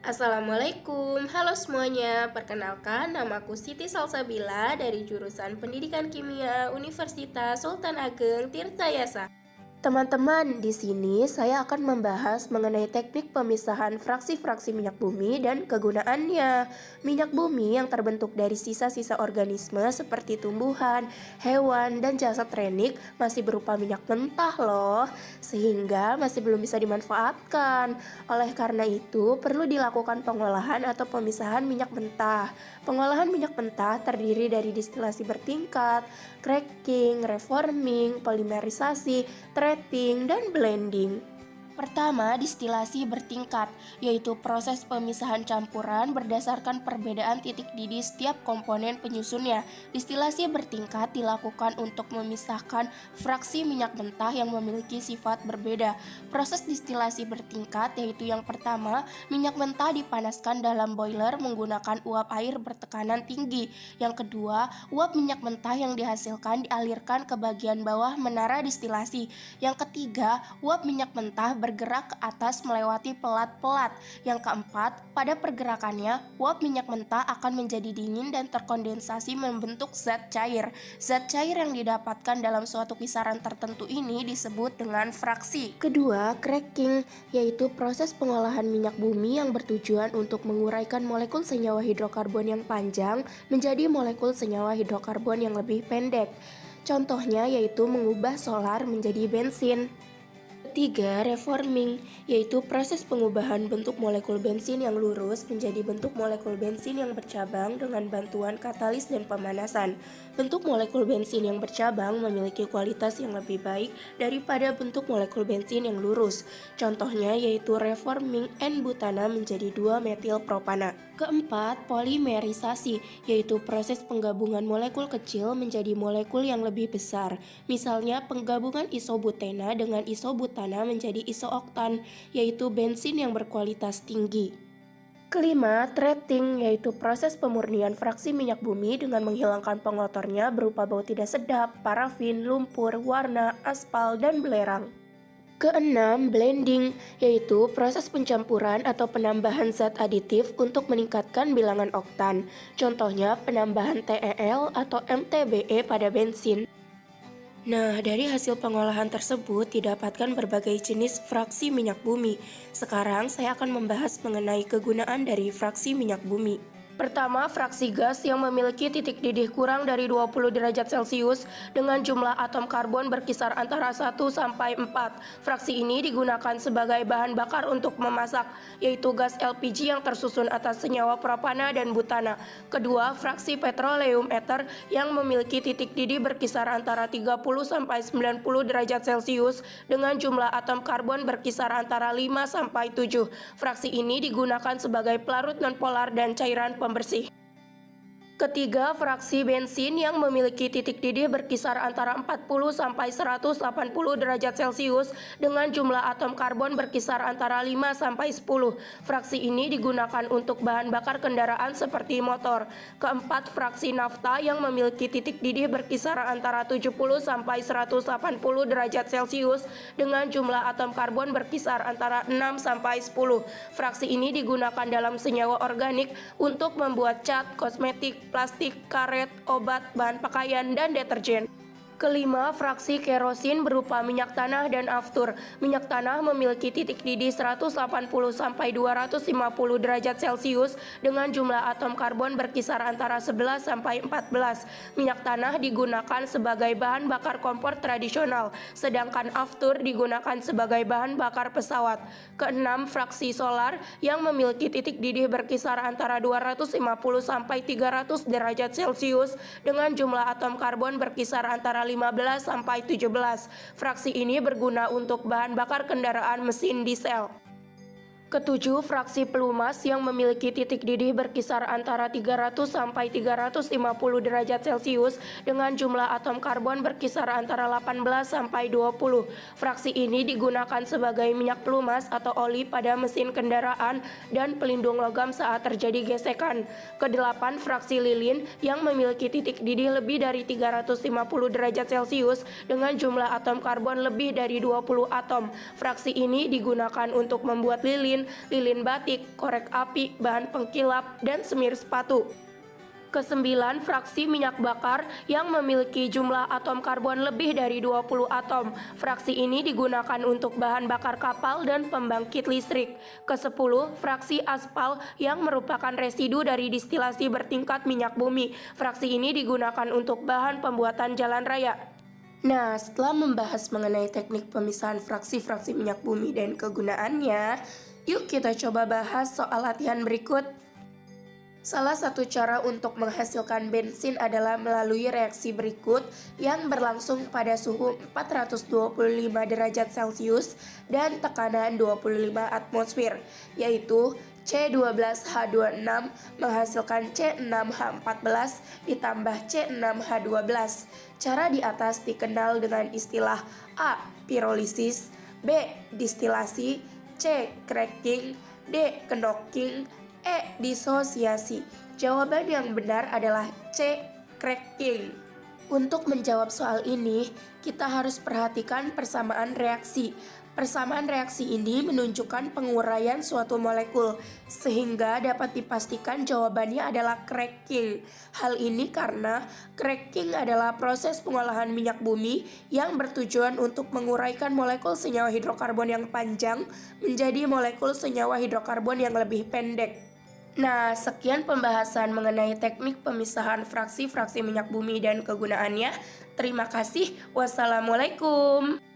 Assalamualaikum, halo semuanya. Perkenalkan, namaku Siti Salsabila dari jurusan Pendidikan Kimia Universitas Sultan Ageng Tirtayasa. Teman-teman, di sini saya akan membahas mengenai teknik pemisahan fraksi-fraksi minyak bumi dan kegunaannya. Minyak bumi yang terbentuk dari sisa-sisa organisme seperti tumbuhan, hewan, dan jasad renik masih berupa minyak mentah loh, sehingga masih belum bisa dimanfaatkan. Oleh karena itu, perlu dilakukan pengolahan atau pemisahan minyak mentah. Pengolahan minyak mentah terdiri dari distilasi bertingkat, cracking, reforming, polimerisasi, treating, dan blending. Pertama, distilasi bertingkat, yaitu proses pemisahan campuran berdasarkan perbedaan titik didih setiap komponen penyusunnya. Distilasi bertingkat dilakukan untuk memisahkan fraksi minyak mentah yang memiliki sifat berbeda. Proses distilasi bertingkat yaitu yang pertama, minyak mentah dipanaskan dalam boiler menggunakan uap air bertekanan tinggi. Yang kedua, uap minyak mentah yang dihasilkan dialirkan ke bagian bawah menara distilasi. Yang ketiga, uap minyak mentah bergerak ke atas melewati pelat-pelat. Yang keempat, pada pergerakannya, uap minyak mentah akan menjadi dingin dan terkondensasi membentuk zat cair. Zat cair yang didapatkan dalam suatu kisaran tertentu ini disebut dengan fraksi. Kedua, cracking, yaitu proses pengolahan minyak bumi yang bertujuan untuk menguraikan molekul senyawa hidrokarbon yang panjang menjadi molekul senyawa hidrokarbon yang lebih pendek. Contohnya yaitu mengubah solar menjadi bensin. Ketiga, reforming, yaitu proses pengubahan bentuk molekul bensin yang lurus menjadi bentuk molekul bensin yang bercabang dengan bantuan katalis dan pemanasan. Bentuk molekul bensin yang bercabang memiliki kualitas yang lebih baik daripada bentuk molekul bensin yang lurus. Contohnya yaitu reforming N-butana menjadi 2-metilpropana. Keempat, polimerisasi, yaitu proses penggabungan molekul kecil menjadi molekul yang lebih besar. Misalnya penggabungan isobutena dengan isobutana menjadi isooktan, yaitu bensin yang berkualitas tinggi. Kelima, treating, yaitu proses pemurnian fraksi minyak bumi dengan menghilangkan pengotornya berupa bau tidak sedap, parafin, lumpur, warna, aspal, dan belerang. Keenam, blending, yaitu proses pencampuran atau penambahan zat aditif untuk meningkatkan bilangan oktan. Contohnya penambahan TEL atau MTBE pada bensin. Nah, dari hasil pengolahan tersebut didapatkan berbagai jenis fraksi minyak bumi. Sekarang saya akan membahas mengenai kegunaan dari fraksi minyak bumi. Pertama, fraksi gas yang memiliki titik didih kurang dari 20 derajat Celcius dengan jumlah atom karbon berkisar antara 1 sampai 4. Fraksi ini digunakan sebagai bahan bakar untuk memasak, yaitu gas LPG yang tersusun atas senyawa propana dan butana. Kedua, fraksi petroleum ether yang memiliki titik didih berkisar antara 30 sampai 90 derajat Celcius dengan jumlah atom karbon berkisar antara 5 sampai 7. Fraksi ini digunakan sebagai pelarut nonpolar dan cairan pembersih. Ketiga, fraksi bensin yang memiliki titik didih berkisar antara 40 sampai 180 derajat Celcius dengan jumlah atom karbon berkisar antara 5 sampai 10. Fraksi ini digunakan untuk bahan bakar kendaraan seperti motor. Keempat, fraksi nafta yang memiliki titik didih berkisar antara 70 sampai 180 derajat Celcius dengan jumlah atom karbon berkisar antara 6 sampai 10. Fraksi ini digunakan dalam senyawa organik untuk membuat cat, kosmetik, plastik, karet, obat, bahan pakaian, dan deterjen. Kelima, fraksi kerosin berupa minyak tanah dan aftur. Minyak tanah memiliki titik didih 180 sampai 250 derajat Celcius dengan jumlah atom karbon berkisar antara 11 sampai 14. Minyak tanah digunakan sebagai bahan bakar kompor tradisional, sedangkan aftur digunakan sebagai bahan bakar pesawat. Keenam, fraksi solar yang memiliki titik didih berkisar antara 250 sampai 300 derajat Celcius dengan jumlah atom karbon berkisar antara 15 sampai 17. Fraksi ini berguna untuk bahan bakar kendaraan mesin diesel. Ketujuh, fraksi pelumas yang memiliki titik didih berkisar antara 300 sampai 350 derajat Celcius dengan jumlah atom karbon berkisar antara 18 sampai 20. Fraksi ini digunakan sebagai minyak pelumas atau oli pada mesin kendaraan dan pelindung logam saat terjadi gesekan. Kedelapan, fraksi lilin yang memiliki titik didih lebih dari 350 derajat Celcius dengan jumlah atom karbon lebih dari 20 atom. Fraksi ini digunakan untuk membuat lilin lilin batik, korek api, bahan pengkilap, dan semir sepatu. Kesembilan, fraksi minyak bakar yang memiliki jumlah atom karbon lebih dari 20 atom. Fraksi ini digunakan untuk bahan bakar kapal dan pembangkit listrik. Kesepuluh, fraksi aspal yang merupakan residu dari distilasi bertingkat minyak bumi. Fraksi ini digunakan untuk bahan pembuatan jalan raya. Nah, setelah membahas mengenai teknik pemisahan fraksi-fraksi minyak bumi dan kegunaannya, yuk kita coba bahas soal latihan berikut. Salah satu cara untuk menghasilkan bensin adalah melalui reaksi berikut yang berlangsung pada suhu 425 derajat Celcius dan tekanan 25 atmosfer, yaitu C12H26 menghasilkan C6H14 ditambah C6H12. Cara di atas dikenal dengan istilah A. Pirolisis, B. Distilasi, C. Cracking, D. Knocking, disosiasi. Jawaban yang benar adalah C. Cracking. Untuk menjawab soal ini, kita harus perhatikan persamaan reaksi. Persamaan reaksi ini menunjukkan penguraian suatu molekul, sehingga dapat dipastikan jawabannya adalah cracking. Hal ini karena cracking adalah proses pengolahan minyak bumi yang bertujuan untuk menguraikan molekul senyawa hidrokarbon yang panjang menjadi molekul senyawa hidrokarbon yang lebih pendek. Nah, sekian pembahasan mengenai teknik pemisahan fraksi-fraksi minyak bumi dan kegunaannya. Terima kasih. Wassalamualaikum.